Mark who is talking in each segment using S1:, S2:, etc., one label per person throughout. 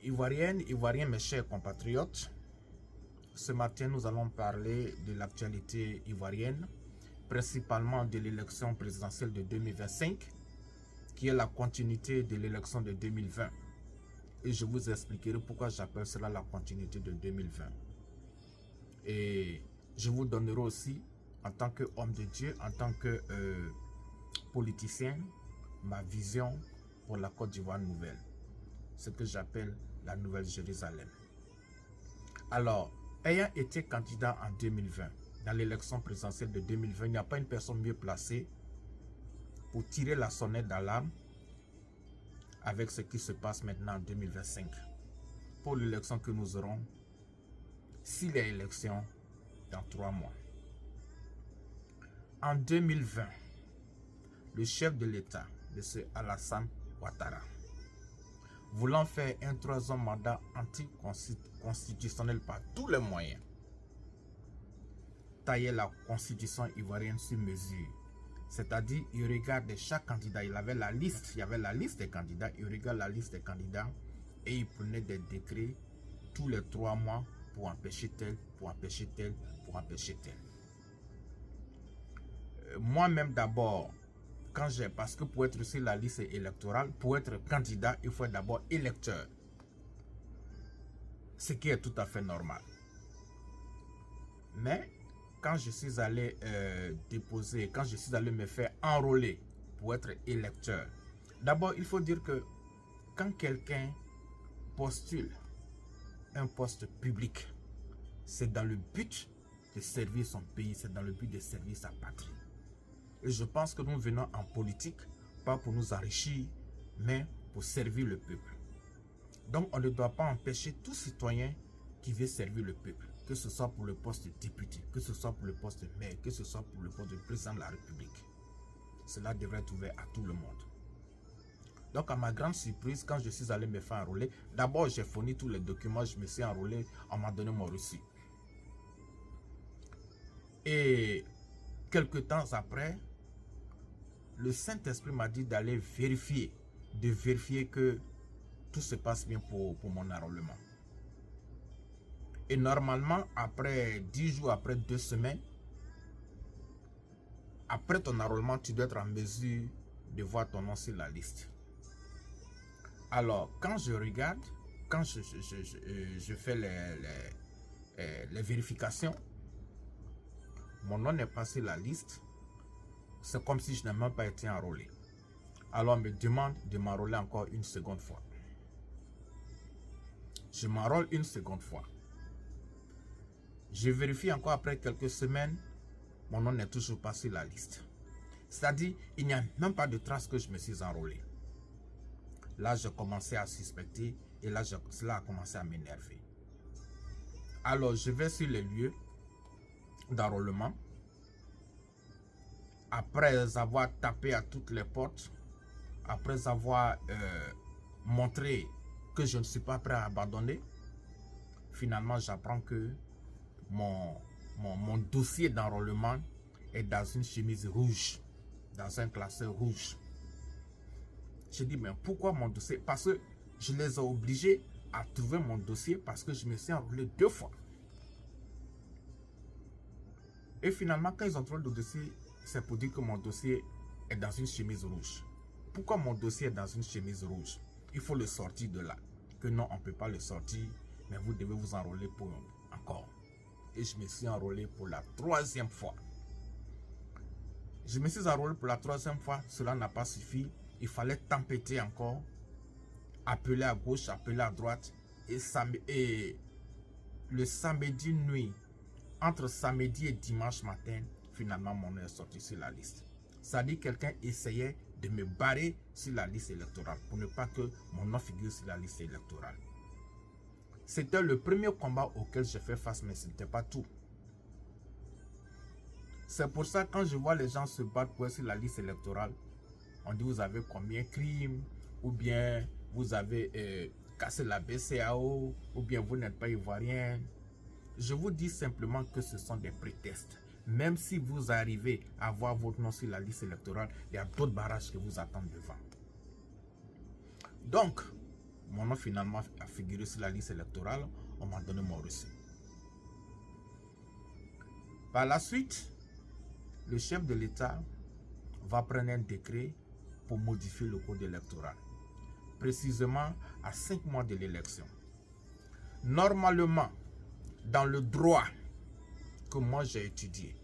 S1: Ivoiriens, mes chers compatriotes, ce matin, nous allons parler de l'actualité ivoirienne, principalement de l'élection présidentielle de 2025, qui est la continuité de l'élection de 2020. Et je vous expliquerai pourquoi j'appelle cela la continuité de 2020. Et je vous donnerai aussi, en tant qu'homme de Dieu, en tant que politicien, ma vision pour la Côte d'Ivoire nouvelle. Ce que j'appelle la Nouvelle Jérusalem. Alors, ayant été candidat en 2020, dans l'élection présidentielle de 2020, il n'y a pas une personne mieux placée pour tirer la sonnette d'alarme avec ce qui se passe maintenant en 2025. Pour l'élection que nous aurons, s'il y a élection, dans 3 mois. En 2020, le chef de l'État, M. Alassane Ouattara, voulant faire un 3e mandat anticonstitutionnel par tous les moyens, tailler la constitution ivoirienne sur mesure. C'est-à-dire, il regarde chaque candidat, il y avait la liste des candidats, il regarde la liste des candidats et il prenait des décrets tous les 3 mois pour empêcher tel, pour empêcher tel, pour empêcher tel. Moi-même d'abord, parce que pour être sur la liste électorale, pour être candidat, il faut être d'abord électeur. Ce qui est tout à fait normal. Mais quand je suis allé quand je suis allé me faire enrôler pour être électeur, d'abord il faut dire que quand quelqu'un postule un poste public, c'est dans le but de servir son pays, c'est dans le but de servir sa patrie. Et je pense que nous venons en politique, pas pour nous enrichir, mais pour servir le peuple. Donc on ne doit pas empêcher tout citoyen qui veut servir le peuple, que ce soit pour le poste de député, que ce soit pour le poste de maire, que ce soit pour le poste de président de la République. Cela devrait être ouvert à tout le monde. Donc à ma grande surprise, quand je suis allé me faire enrôler, d'abord j'ai fourni tous les documents, je me suis enrôlé, on m'a donné mon reçu. Et quelques temps après, le Saint-Esprit m'a dit d'aller vérifier, que tout se passe bien pour mon enrôlement. Et normalement, après 10 jours, après 2 semaines, après ton enrôlement, tu dois être en mesure de voir ton nom sur la liste. Alors, quand je regarde, quand je fais les vérifications, mon nom n'est pas sur la liste. C'est comme si je n'ai même pas été enrôlé. Alors, on me demande de m'enrôler encore une seconde fois. Je m'enrôle une seconde fois. Je vérifie encore après quelques semaines, mon nom n'est toujours pas sur la liste. C'est-à-dire, il n'y a même pas de trace que je me suis enrôlé. Là, j'ai commencé à suspecter et là, cela a commencé à m'énerver. Alors, je vais sur les lieux d'enrôlement. Après avoir tapé à toutes les portes, après avoir montré que je ne suis pas prêt à abandonner, finalement, j'apprends que mon dossier d'enrôlement est dans une chemise rouge, dans un classeur rouge. Je dis, mais pourquoi mon dossier? Parce que je les ai obligés à trouver mon dossier parce que je me suis enrôlé 2 fois. Et finalement, quand ils ont trouvé le dossier, c'est pour dire que mon dossier est dans une chemise rouge. Pourquoi mon dossier est dans une chemise rouge? Il faut le sortir de là. Que non, on ne peut pas le sortir, mais vous devez vous enrôler pour encore. Et je me suis enrôlé pour la 3e fois. Je me suis enrôlé pour la 3e fois, cela n'a pas suffi. Il fallait tempêter encore, appeler à gauche, appeler à droite. Et le samedi nuit, entre samedi et dimanche matin, finalement mon nom est sorti sur la liste. Ça dit que quelqu'un essayait de me barrer sur la liste électorale pour ne pas que mon nom figure sur la liste électorale. C'était le premier combat auquel j'ai fait face, mais ce n'était pas tout. C'est pour ça que quand je vois les gens se battre pour être sur la liste électorale, on dit vous avez combien de crimes, ou bien vous avez cassé la BCAO, ou bien vous n'êtes pas ivoirien. Je vous dis simplement que ce sont des prétextes. Même si vous arrivez à avoir votre nom sur la liste électorale, il y a d'autres barrages qui vous attendent devant. Donc, mon nom finalement a figuré sur la liste électorale, on m'a donné mon reçu. Par la suite, le chef de l'État va prendre un décret pour modifier le code électoral, précisément à 5 mois de l'élection. Normalement, dans le droit que moi j'ai étudié,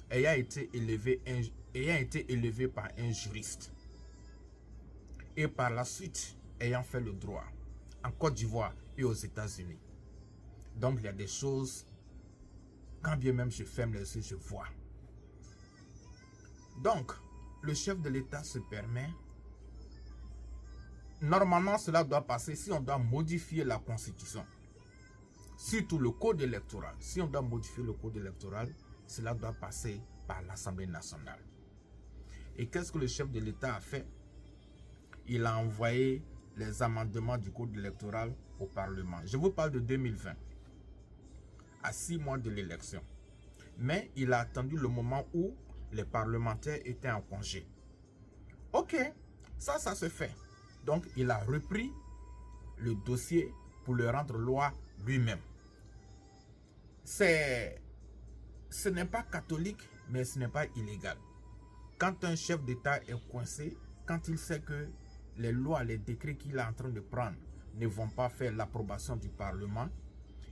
S1: ayant été élevé par un juriste, et par la suite ayant fait le droit en Côte d'Ivoire et aux États-Unis. Donc il y a des choses, quand bien même je ferme les yeux, je vois. Donc, le chef de l'État se permet, normalement cela doit passer si on doit modifier la Constitution, surtout le code électoral. Si on doit modifier le code électoral, cela doit passer par l'Assemblée nationale. Et qu'est-ce que le chef de l'État a fait? Il a envoyé les amendements du code électoral au Parlement. Je vous parle de 2020, à 6 mois de l'élection. Mais il a attendu le moment où les parlementaires étaient en congé. Ok, ça se fait. Donc, il a repris le dossier pour le rendre loi lui-même. Ce n'est pas catholique, mais ce n'est pas illégal. Quand un chef d'État est coincé, quand il sait que les lois, les décrets qu'il est en train de prendre ne vont pas faire l'approbation du Parlement,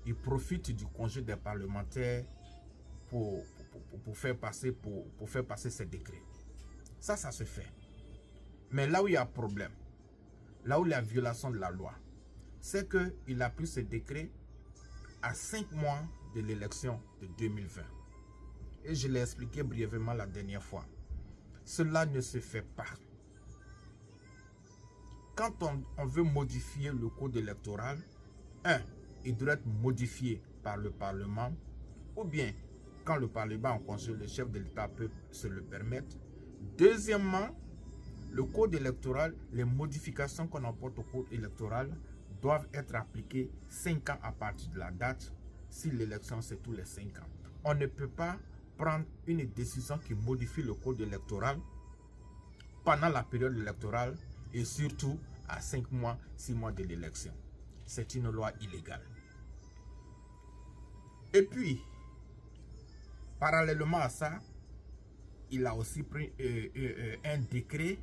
S1: il profite du congé des parlementaires pour faire passer ces décrets. Ça se fait. Mais là où il y a problème, là où il y a violation de la loi, c'est qu'il a pris ce décret à 5 mois de l'élection de 2020. Et je l'ai expliqué brièvement la dernière fois. Cela ne se fait pas. Quand on veut modifier le code électoral, il doit être modifié par le Parlement, ou bien, quand le Parlement en congé, le chef de l'État peut se le permettre. Deuxièmement, le code électoral, les modifications qu'on apporte au code électoral doivent être appliquées 5 ans à partir de la date, si l'élection c'est tous les 5 ans. On ne peut pas prendre une décision qui modifie le code électoral pendant la période électorale et surtout à 5 mois, 6 mois de l'élection. C'est une loi illégale. Et puis, parallèlement à ça, il a aussi pris un décret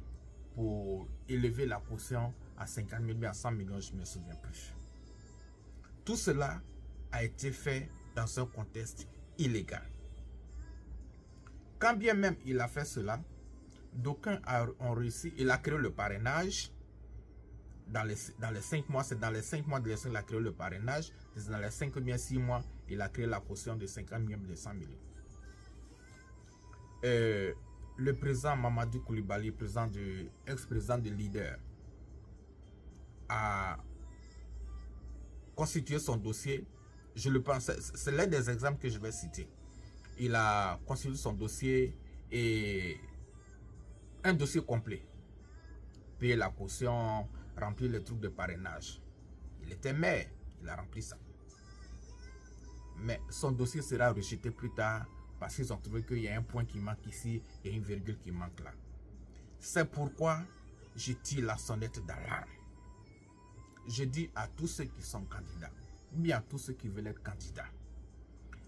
S1: pour élever la caution à 50 000, à 100 millions, je ne me souviens plus. Tout cela a été fait dans un contexte illégal. Quand bien même il a fait cela, d'aucuns ont réussi, il a créé le parrainage. Dans les 5 mois, c'est dans les 5 mois de l'élection qu'il a créé le parrainage. C'est dans les 5 ou bien 6 mois, il a créé la caution de 50 millions, de 100 millions. Le président Mamadou Koulibaly, ex-président de Leader, a constitué son dossier. Je le pense, c'est l'un des exemples que je vais citer. Il a constitué son dossier et un dossier complet. Payer la caution, remplir les trucs de parrainage. Il était maire, il a rempli ça. Mais son dossier sera rejeté plus tard parce qu'ils ont trouvé qu'il y a un point qui manque ici et une virgule qui manque là. C'est pourquoi je tire la sonnette d'alarme. Je dis à tous ceux qui sont candidats, ou bien à tous ceux qui veulent être candidats,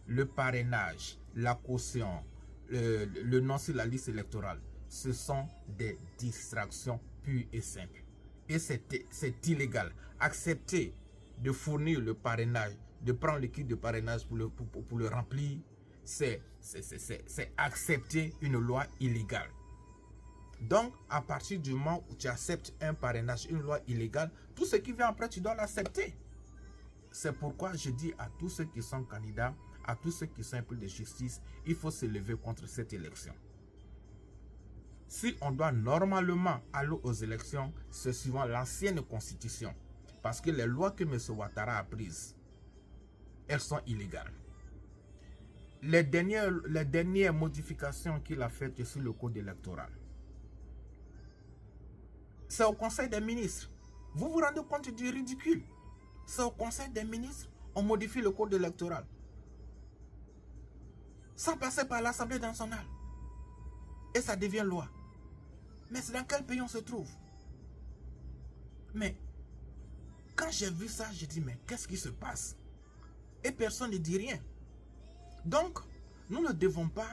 S1: le parrainage, la caution, le nom sur la liste électorale, ce sont des distractions pures et simples. Et c'est illégal. Accepter de fournir le parrainage, de prendre le kit de parrainage pour le remplir, c'est accepter une loi illégale. Donc, à partir du moment où tu acceptes un parrainage, une loi illégale, tout ce qui vient après, tu dois l'accepter. C'est pourquoi je dis à tous ceux qui sont candidats, à tous ceux qui sont un peu de justice, il faut se lever contre cette élection. Si on doit normalement aller aux élections, c'est suivant l'ancienne constitution. Parce que les lois que M. Ouattara a prises, elles sont illégales. Les dernières modifications qu'il a faites sur le code électoral, c'est au Conseil des ministres. Vous vous rendez compte du ridicule? C'est au Conseil des ministres, on modifie le code électoral. Sans passer par l'Assemblée nationale. Et ça devient loi. Mais c'est dans quel pays on se trouve? Mais Quand j'ai vu ça, j'ai dit, mais qu'est-ce qui se passe? Et personne ne dit rien. Donc, nous ne devons pas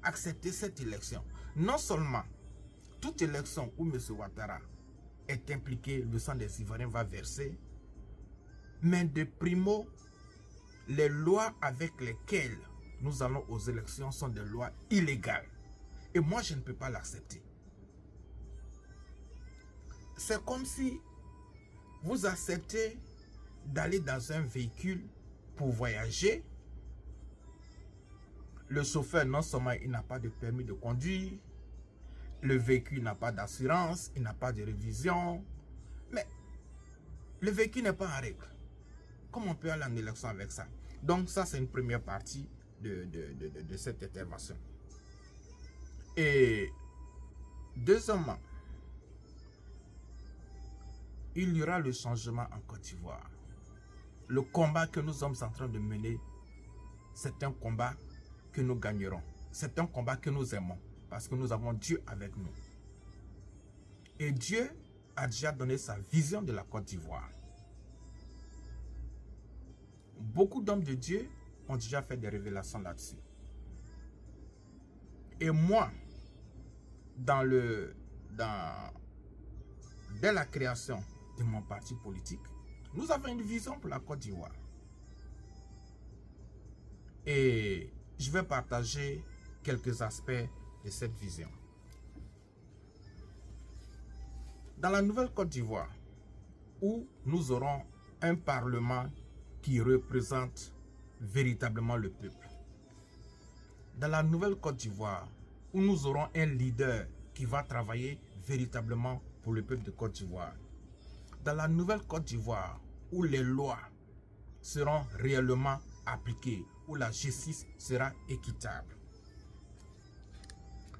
S1: accepter cette élection. Non seulement, toute élection où M. Ouattara est impliqué, le sang des Ivoiriens va verser, mais de primo, les lois avec lesquelles nous allons aux élections sont des lois illégales. Et moi, je ne peux pas l'accepter. C'est comme si vous acceptez d'aller dans un véhicule pour voyager. Le chauffeur, non seulement il n'a pas de permis de conduire, le véhicule n'a pas d'assurance, il n'a pas de révision, mais le véhicule n'est pas en règle. Comment on peut aller en élection avec ça? Donc ça, c'est une première partie de cette intervention. Et deuxièmement, il y aura le changement en Côte d'Ivoire. Le combat que nous sommes en train de mener, c'est un combat que nous gagnerons. C'est un combat que nous aimons parce que nous avons Dieu avec nous. Et Dieu a déjà donné sa vision de la Côte d'Ivoire. Beaucoup d'hommes de Dieu ont déjà fait des révélations là-dessus. Et moi, dès la création de mon parti politique, nous avons une vision pour la Côte d'Ivoire. Et je vais partager quelques aspects de cette vision. Dans la nouvelle Côte d'Ivoire, où nous aurons un parlement qui représente véritablement le peuple. Dans la nouvelle Côte d'Ivoire, où nous aurons un leader qui va travailler véritablement pour le peuple de Côte d'Ivoire. Dans la nouvelle Côte d'Ivoire, où les lois seront réellement appliquées, où la justice sera équitable.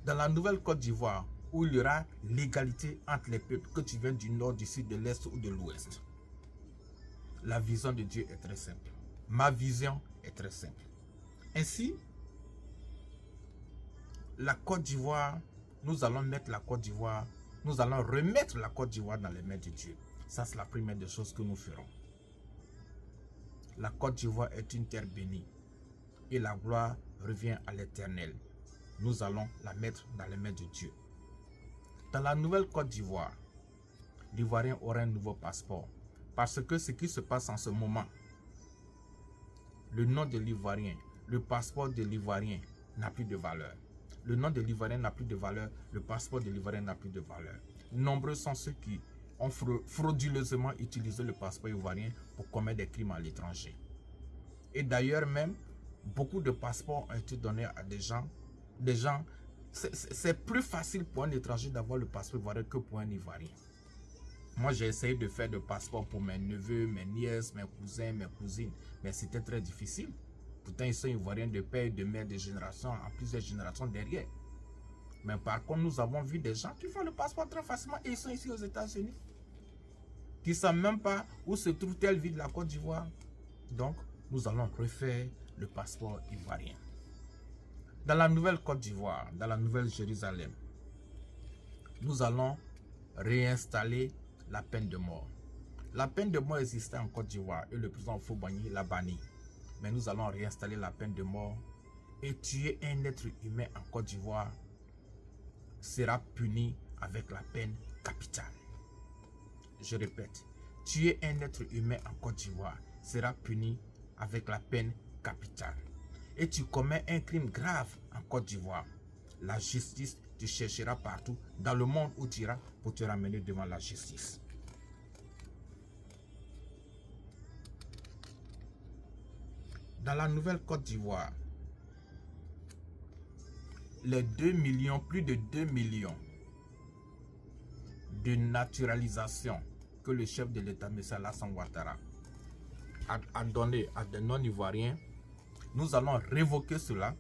S1: Dans la nouvelle Côte d'Ivoire, où il y aura l'égalité entre les peuples, que tu viennes du nord, du sud, de l'est ou de l'ouest. La vision de Dieu est très simple. Ma vision est très simple. Ainsi, la Côte d'Ivoire, nous allons remettre la Côte d'Ivoire dans les mains de Dieu. Ça, c'est la première des choses que nous ferons. La Côte d'Ivoire est une terre bénie et la gloire revient à l'Éternel. Nous allons la mettre dans les mains de Dieu. Dans la nouvelle Côte d'Ivoire, l'Ivoirien aura un nouveau passeport. Parce que ce qui se passe en ce moment, le nom de l'Ivoirien, le passeport de l'Ivoirien n'a plus de valeur. Le nom de l'Ivoirien n'a plus de valeur, le passeport de l'Ivoirien n'a plus de valeur. Nombreux sont ceux qui ont frauduleusement utilisé le passeport ivoirien pour commettre des crimes à l'étranger. Et d'ailleurs même, beaucoup de passeports ont été donnés à des gens. C'est plus facile pour un étranger d'avoir le passeport ivoirien que pour un Ivoirien. Moi, j'ai essayé de faire des passeports pour mes neveux, mes nièces, mes cousins, mes cousines. Mais c'était très difficile. Pourtant, ils sont Ivoiriens de père et de mère, de génération en plusieurs générations derrière. Mais par contre, nous avons vu des gens qui font le passeport très facilement et ils sont ici aux États-Unis. Qui ne savent même pas où se trouve telle ville de la Côte d'Ivoire. Donc, nous allons refaire le passeport ivoirien. Dans la nouvelle Côte d'Ivoire, dans la nouvelle Jérusalem, nous allons réinstaller la peine de mort. La peine de mort existait en Côte d'Ivoire et le président Houphouët-Boigny l'a banni. Mais nous allons réinstaller la peine de mort et tuer un être humain en Côte d'Ivoire sera puni avec la peine capitale. Je répète, tuer un être humain en Côte d'Ivoire sera puni avec la peine capitale. Et tu commets un crime grave en Côte d'Ivoire, la justice te cherchera partout dans le monde où tu iras pour te ramener devant la justice. Dans la nouvelle Côte d'Ivoire, les 2 millions, plus de 2 millions de naturalisation que le chef de l'État, M. Alassane Ouattara, a donné à des non-ivoiriens, nous allons révoquer cela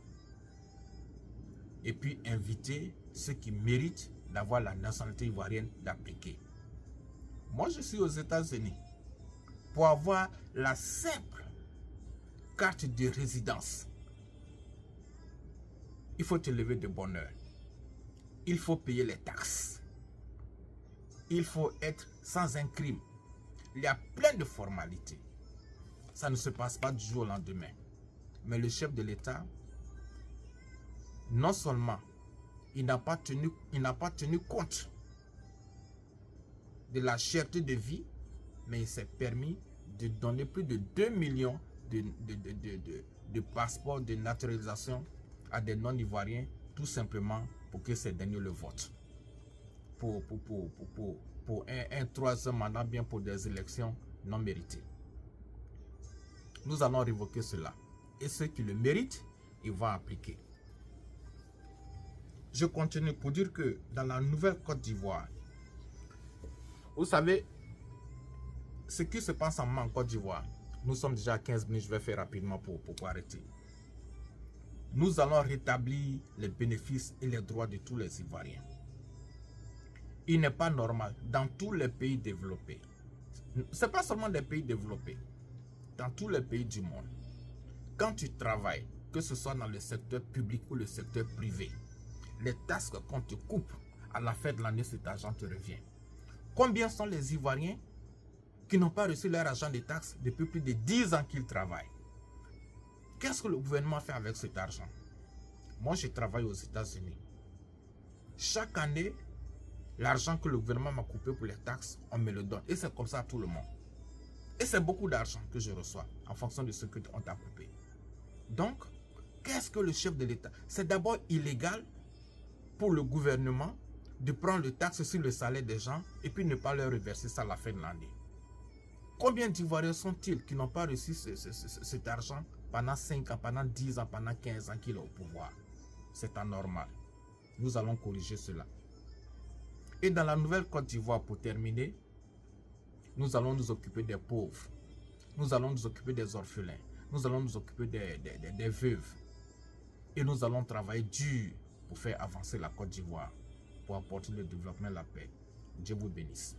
S1: et puis inviter ceux qui méritent d'avoir la nationalité ivoirienne d'appliquer. Moi, je suis aux États-Unis. Pour avoir la simple carte de résidence, il faut te lever de bonne heure. Il faut payer les taxes. Il faut être sans un crime. Il y a plein de formalités. Ça ne se passe pas du jour au lendemain. Mais le chef de l'État, non seulement il n'a pas tenu compte de la cherté de vie, mais il s'est permis de donner plus de 2 millions de passeports de naturalisation à des non-ivoiriens, tout simplement pour que ces derniers le votent. Pour un troisième mandat, bien pour des élections non méritées. Nous allons révoquer cela. Et ceux qui le méritent, ils vont appliquer. Je continue pour dire que dans la nouvelle Côte d'Ivoire, vous savez, ce qui se passe en Côte d'Ivoire, nous sommes déjà à 15 minutes, je vais faire rapidement pour arrêter. Nous allons rétablir les bénéfices et les droits de tous les Ivoiriens. Il n'est pas normal dans tous les pays développés, ce n'est pas seulement des pays développés, dans tous les pays du monde, quand tu travailles, que ce soit dans le secteur public ou le secteur privé, les taxes qu'on te coupe à la fin de l'année, cet argent te revient. Combien sont les Ivoiriens qui n'ont pas reçu leur argent de taxes depuis plus de 10 ans qu'ils travaillent? Qu'est-ce que le gouvernement fait avec cet argent? Moi, je travaille aux États-Unis. Chaque année, l'argent que le gouvernement m'a coupé pour les taxes, on me le donne. Et c'est comme ça à tout le monde. Et c'est beaucoup d'argent que je reçois en fonction de ce qu'on t'a coupé. Donc, qu'est-ce que le chef de l'État? C'est d'abord illégal pour le gouvernement de prendre le taxe sur le salaire des gens et puis ne pas leur reverser ça à la fin de l'année. Combien d'Ivoiriens sont-ils qui n'ont pas reçu cet argent pendant 5 ans, pendant 10 ans, pendant 15 ans qu'il est au pouvoir? C'est anormal. Nous allons corriger cela. Et dans la nouvelle Côte d'Ivoire, pour terminer, nous allons nous occuper des pauvres. Nous allons nous occuper des orphelins. Nous allons nous occuper des veuves. Et nous allons travailler dur pour faire avancer la Côte d'Ivoire, pour apporter le développement et la paix. Dieu vous bénisse.